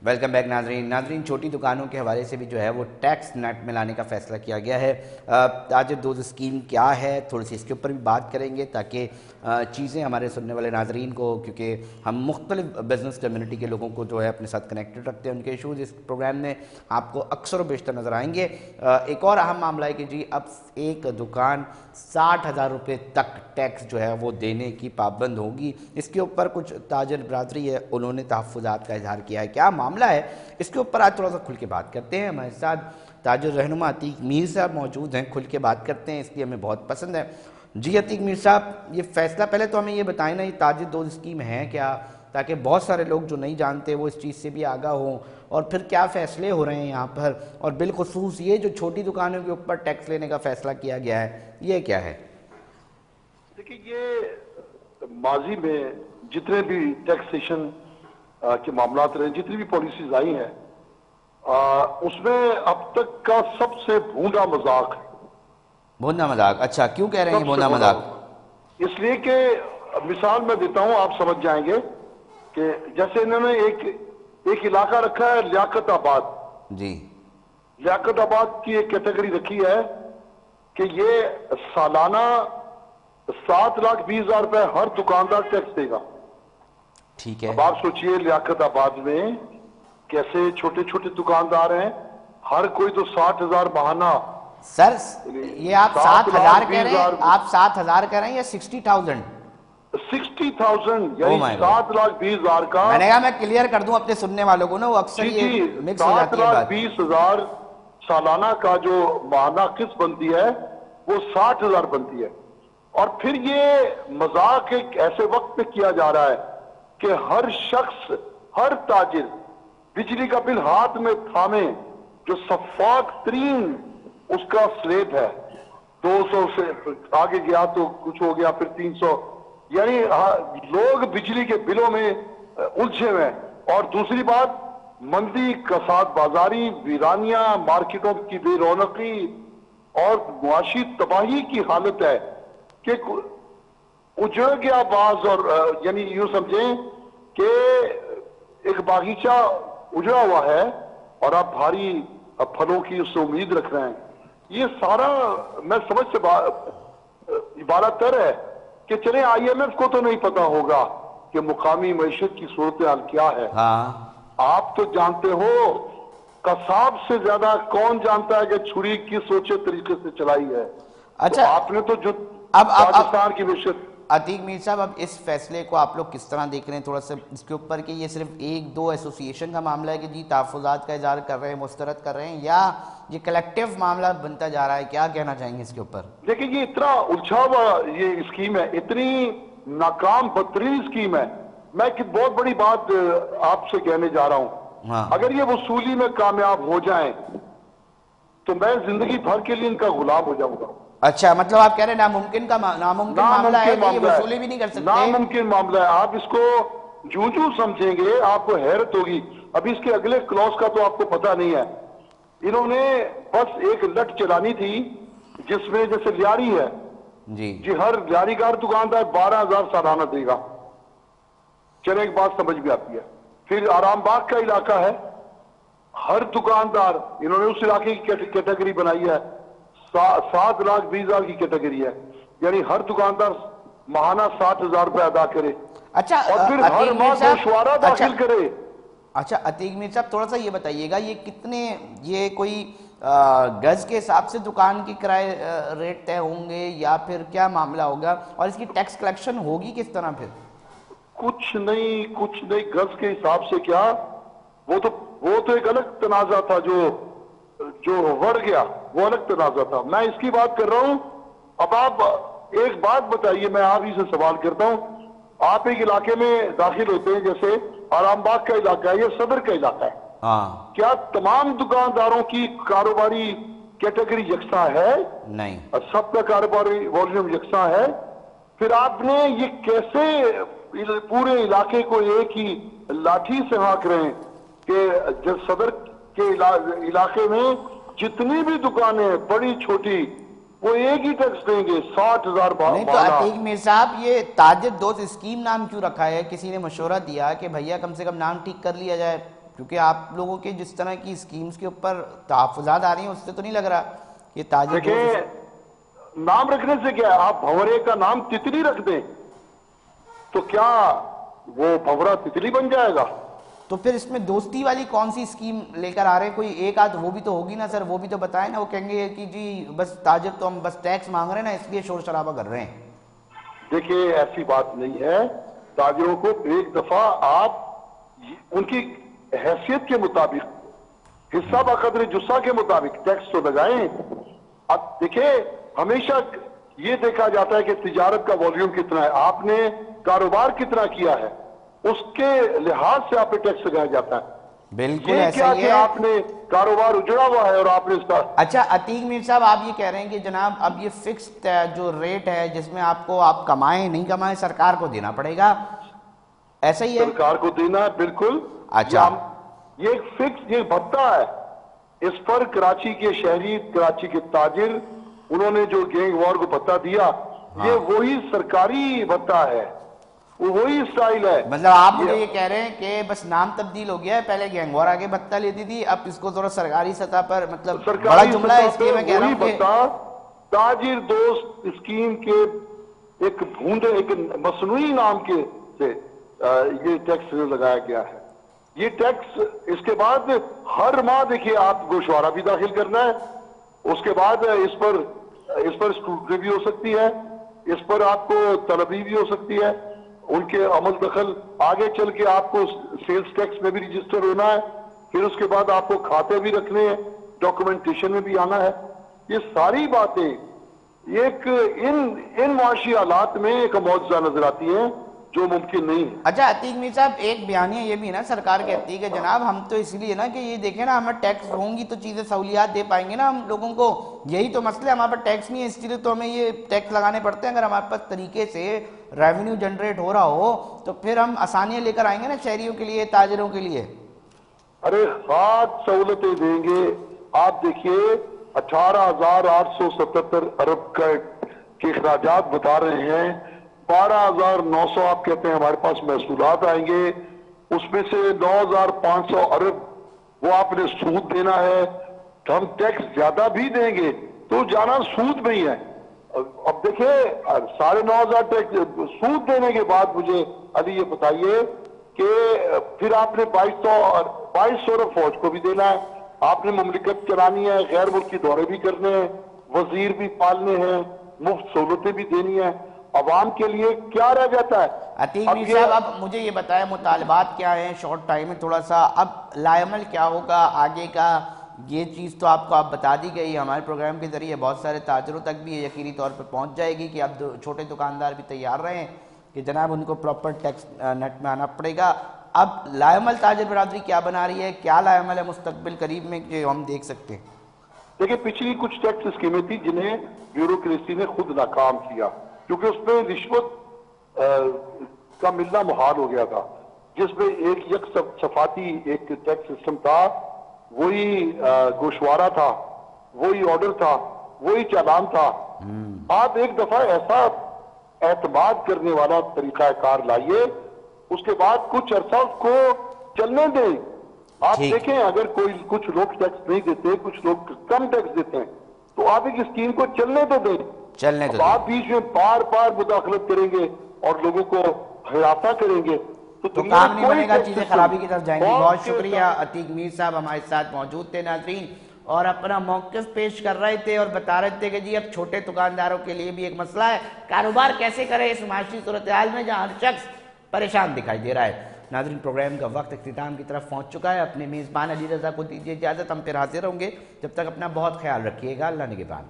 Welcome back नाजरीन छोटी दुकानों के हवाले से भी जो है वो टैक्स नेट में लाने का फ़ैसला किया गया है। ताजिर दोस्त स्कीम क्या है, थोड़ी सी इसके ऊपर भी बात करेंगे ताकि चीज़ें हमारे सुनने वाले नाजरीन को, क्योंकि हम मुख्तलिफ बिज़नेस कम्युनिटी के लोगों को जो है अपने साथ कनेक्टेड रखते हैं, उनके इशूज़ इस प्रोग्राम में आपको अक्सर व बेशतर नज़र आएंगे। एक और अहम मामला है कि जी अब एक दुकान 60,000 रुपये तक टैक्स जो है वो देने की पाबंद होगी। इसके ऊपर कुछ ताजिर बरादरी है, उन्होंने तहफ़्फ़ुज़ात का इजहार किया है। क्या मामला है, इसके ऊपर आज थोड़ा सा खुल के बात करते हैं। हमारे साथ ताजिर रहनुमा अतीक मीर साहब मौजूद हैं, खुल के बात करते हैं, इसलिए हमें बहुत पसंद है। जी अतीक मीर साहब, ये फ़ैसला पहले तो हमें ये बताएं ना, ये ताजिर दोस्त स्कीम है क्या, ताकि बहुत सारे लोग जो नहीं जानते वो इस चीज़ से भी आगाह हों, और फिर क्या फ़ैसले हो रहे हैं यहाँ पर, और बिलखुसूस ये जो छोटी दुकानों के ऊपर टैक्स लेने का फ़ैसला किया गया है, ये क्या है? देखिए, ये माजी में जितने भी टैक्सेशन के मामला रहे, जितनी भी पॉलिसीज आई हैं, उसमें अब तक का सबसे भूंडा मजाक है। भूंडा मजाक? अच्छा, क्यों कह रहे हैं भूंडा मजाक? इसलिए कि मिसाल मैं देता हूं, आप समझ जाएंगे कि जैसे इन्होंने एक इलाका रखा है लियाकत आबाद। जी, लियाकत आबाद की एक कैटेगरी रखी है कि ये सालाना 7,20,000 रुपए हर दुकानदार टैक्स देगा। ठीक है। अब आप सोचिए लियाकत आबाद में कैसे छोटे छोटे दुकानदार हैं, हर कोई तो 60,000 बहाना। सर ये आप 7,000 कह रहे हैं, आप 7,000 कह रहे हैं या 60,000? 60,000 यानी 7,20,000 का। मैंने कहा मैं क्लियर कर दूं अपने सुनने वालों को ना, वो अक्सर ये मिक्स हो जाती है बात। 7,20,000 सालाना का जो माहाना किस्त बनती है वो 60,000 बनती है। और फिर ये मजाक एक ऐसे वक्त पे किया जा रहा है कि हर शख्स, हर ताजिर बिजली का बिल हाथ में थामे, जो शफाफ तरीन उसका स्लेब है, 200 से आगे गया तो कुछ हो गया, फिर 300, यानी लोग बिजली के बिलों में उलझे हुए हैं। और दूसरी बात, मंदी, कसाद बाजारी, वीरानिया, मार्केटों की बेरौनकी और मुआशी तबाही की हालत है कि उजड़ गया बाज। और यानी यूं समझें कि एक बागीचा उजड़ा हुआ है और आप भारी फलों की उससे उम्मीद रख रहे हैं। ये सारा मैं समझ से इबारत तर है कि चले IMF को तो नहीं पता होगा कि मुकामी मईशत की सूरत हाल क्या है। हाँ। आप तो जानते हो, कसाब से ज्यादा कौन जानता है कि छुरी किस सोचे तरीके से चलाई है। अच्छा, तो आपने तो जो अब पाकिस्तान की विशेष। अतीक मीर साहब, अब इस फैसले को आप लोग किस तरह देख रहे हैं, थोड़ा सा इसके ऊपर कि ये सिर्फ एक दो एसोसिएशन का मामला है कि जी तहफ़्फ़ुज़ात का इज़हार कर रहे हैं, मुस्तरद कर रहे हैं, या ये कलेक्टिव मामला बनता जा रहा है? क्या कहना चाहेंगे इसके ऊपर? देखिए, ये इतना उलझा हुआ ये स्कीम है, इतनी नाकाम बदतरीन स्कीम है। मैं एक बहुत बड़ी बात आपसे कहने जा रहा हूं। हाँ। अगर ये वसूली में कामयाब हो जाएं तो मैं जिंदगी भर के लिए इनका गुलाम हो जाऊंगा। अच्छा, मतलब आप कह रहे हैं नामुमकिन मामला है कि ये वसूली भी नहीं कर सकते? नामुमकिन मामला है। आप इसको जूं समझेंगे आपको हैरत होगी। अभी इसके अगले क्लॉज का तो आपको पता नहीं है। इन्होंने बस एक लट चलानी थी जिसमें जैसे लियारी है जी, हर लियारीगार दुकानदार 12,000 सालाना देगा। चले, एक बात समझ में आती है। फिर आरामबाग का इलाका है, हर दुकानदार, इन्होंने उस इलाके की कैटेगरी बनाई है, 7,20,000 की कैटेगरी है, यानी हर दुकानदार माहाना 60,000 रुपए अदा करे। अच्छा, और फिर हर माह गोशवारा दाखिल करे। अच्छा अतीक मीर साहब, थोड़ा सा ये बताइएगा, ये कितने, ये कोई गज के हिसाब से दुकान की किराए रेट तय होंगे या फिर क्या मामला होगा, और इसकी टैक्स कलेक्शन होगी किस तरह? फिर कुछ नहीं, गज के हिसाब से क्या, वो तो एक अलग तनाजा था जो बढ़ गया, वो अलग तनाजा था। मैं इसकी बात कर रहा हूं। अब आप एक बात बताइए, मैं आप ही से सवाल करता हूं। आप एक इलाके में दाखिल होते हैं, जैसे आरामबाग का इलाका है, ये सदर का इलाका है। हाँ। क्या तमाम दुकानदारों की कारोबारी कैटेगरी यकसा है? नहीं। सबका कारोबारी वॉल्यूम यकसा है। फिर आपने ये कैसे पूरे इलाके को एक ही लाठी से हाँक रहे हैं कि जब सदर के इलाके में जितनी भी दुकानें बड़ी छोटी वो एक ही टैक्स देंगे, 60,000। नहीं तो अतीक मीर साहब, ये ताजिर दोस्त स्कीम नाम क्यों रखा है? किसी ने मशवरा दिया कि भैया कम से कम नाम ठीक कर लिया जाए, کیونکہ آپ لوگوں کے جس طرح کی اسکیمز کے اوپر تحفظات آ رہی ہیں اس سے تو نہیں لگ رہا کہ تاجر دیکھیں نام رکھنے سے کیا ہے، آپ بھنورے کا نام تتلی رکھ دیں تو کیا وہ بھنورا تتلی بن جائے گا؟ تو پھر اس میں دوستی والی کون سی اسکیم لے کر آ رہے ہیں؟ کوئی ایک آدھ وہ بھی تو ہوگی نا سر، وہ بھی تو بتائیں نا. وہ کہیں گے کہ جی بس تاجر تو ہم بس ٹیکس مانگ رہے ہیں نا اس لیے شور شرابہ کر رہے ہیں. دیکھیے ایسی بات نہیں ہے. تاجروں کو ایک دفعہ آپ ان کی حیثیت کے مطابق حصہ بقدر جسہ کے مطابق ٹیکس تو لگائیں. اب دیکھیں ہمیشہ یہ دیکھا جاتا ہے کہ تجارت کا والیوم کتنا ہے، آپ نے کاروبار کتنا کیا ہے، اس کے لحاظ سے آپ پہ ٹیکس لگایا جاتا ہے. بالکل یہ ایسا کیا ہی کہ ہے. آپ نے کاروبار اجڑا ہوا ہے اور آپ نے اس کا اچھا عتیق میر صاحب آپ یہ کہہ رہے ہیں کہ جناب اب یہ فکسڈ جو ریٹ ہے جس میں آپ کمائیں نہیں کمائیں سرکار کو دینا پڑے گا، ایسا ہی ہے؟ سرکار کو دینا ہے بالکل. اچھا یہ ایک فکس یہ بھتہ ہے، اس پر کراچی کے شہری، کراچی کے تاجر، انہوں نے جو گینگ وار کو بھتہ دیا یہ وہی سرکاری بھتہ ہے، وہی اسٹائل ہے. مطلب آپ مجھے یہ کہہ رہے ہیں کہ بس نام تبدیل ہو گیا ہے، پہلے گینگ وار آگے بھتہ لیتی تھی، اب اس کو ذرا سرکاری سطح پر، مطلب بڑا جملہ ہے اس لیے میں کہہ رہا ہوں کہ تاجر دوست اسکیم کے ایک بھونڈے ایک مصنوعی نام کے سے یہ ٹیکس لگایا گیا ہے. یہ ٹیکس اس کے بعد ہر ماہ دیکھیے آپ گوشوارہ بھی داخل کرنا ہے، اس کے بعد اس پر اسکروٹنی بھی ہو سکتی ہے، اس پر آپ کو طلبی بھی ہو سکتی ہے، ان کے عمل دخل آگے چل کے آپ کو سیلز ٹیکس میں بھی رجسٹر ہونا ہے، پھر اس کے بعد آپ کو کھاتے بھی رکھنے ہیں، ڈاکومنٹیشن میں بھی آنا ہے. یہ ساری باتیں ایک ان معاشی حالات میں ایک معجزہ نظر آتی ہیں جو ممکن نہیں ہے. اچھا عتیق میر صاحب ایک بیانیہ یہ بھی نا سرکار کہتی ہے کہ جناب ہم تو اس لیے نا کہ یہ دیکھیں نا ہمیں ٹیکس ہوں گی تو چیزیں سہولیات دے پائیں گے نا ہم لوگوں کو، یہی تو مسئلہ ہے ہمارے پاس ٹیکس نہیں ہے اس لیے تو ہمیں یہ ٹیکس لگانے پڑتے ہیں. اگر ہمارے پاس طریقے سے ریونیو جنریٹ ہو رہا ہو تو پھر ہم آسانیاں لے کر آئیں گے نا شہریوں کے لیے، تاجروں کے لیے. ارے خاص سہولتیں دیں گے. آپ دیکھیے 18,877 ارب کے اخراجات بتا رہے ہیں، 12,900 آپ کہتے ہیں ہمارے پاس محصولات آئیں گے، اس میں سے 9,500 ارب وہ آپ نے سود دینا ہے. تو ہم ٹیکس زیادہ بھی دیں گے تو جانا سود میں ہی ہے. اب دیکھیں 9,500 ٹیکس سود دینے کے بعد مجھے علی یہ بتائیے کہ پھر آپ نے 2,200 فوج کو بھی دینا ہے، آپ نے مملکت چلانی ہے، غیر ملکی دورے بھی کرنے ہیں، وزیر بھی پالنے ہیں، مفت سہولتیں بھی دینی ہیں. عوام کے لیے کیا رہ جاتا ہے؟ عتیق میر صاحب اب مجھے یہ بتائیں مطالبات کیا ہیں شارٹ ٹائم میں تھوڑا سا، اب لائے عمل کیا ہوگا آگے کا؟ یہ چیز تو آپ کو بتا دی گئی ہمارے پروگرام کے ذریعے، بہت سارے تاجروں تک بھی یہ یقینی طور پہ پہنچ جائے گی کہ اب چھوٹے دکاندار بھی تیار رہیں کہ جناب ان کو پراپر ٹیکس نیٹ میں آنا پڑے گا. اب لائے عمل تاجر برادری کیا بنا رہی ہے، کیا لائے عمل ہے مستقبل قریب میں جو ہم دیکھ سکتے ہیں؟ دیکھیں پچھلی کچھ ٹیکس اسکیمیں تھی جنہیں بیوروکریسی نے خود ناکام کیا کیونکہ اس میں رشوت کا ملنا محال ہو گیا تھا. جس میں ایک صفاتی ایک ٹیکس سسٹم تھا، وہی گوشوارہ تھا، وہی آرڈر تھا، وہی چالان تھا. آپ ایک دفعہ ایسا اعتماد کرنے والا طریقہ کار لائیے، اس کے بعد کچھ عرصہ اس کو چلنے دیں. آپ دیکھیں اگر کچھ لوگ ٹیکس نہیں دیتے، کچھ لوگ کم ٹیکس دیتے ہیں تو آپ ایک اسکیم کو چلنے تو دیں. آپ بیچ میں بار بار مداخلت کریں گے اور لوگوں کو ہراساں کریں گے تو کام نہیں بنے گا، چیزیں خرابی کی طرف جائیں گی. بہت شکریہ عتیق میر صاحب ہمارے ساتھ موجود تھے ناظرین اور اپنا موقف پیش کر رہے تھے اور بتا رہے تھے کہ جی اب چھوٹے دکانداروں کے لیے بھی ایک مسئلہ ہے، کاروبار کیسے کرے اس معاشی صورتحال میں جہاں ہر شخص پریشان دکھائی دے رہا ہے. ناظرین پروگرام کا وقت اختتام کی طرف پہنچ چکا ہے. اپنے میزبان علی رضا کو دیجیے اجازت، ہم پھر حاضر ہوں گے. جب تک اپنا بہت خیال رکھیے گا. اللہ نگہبان.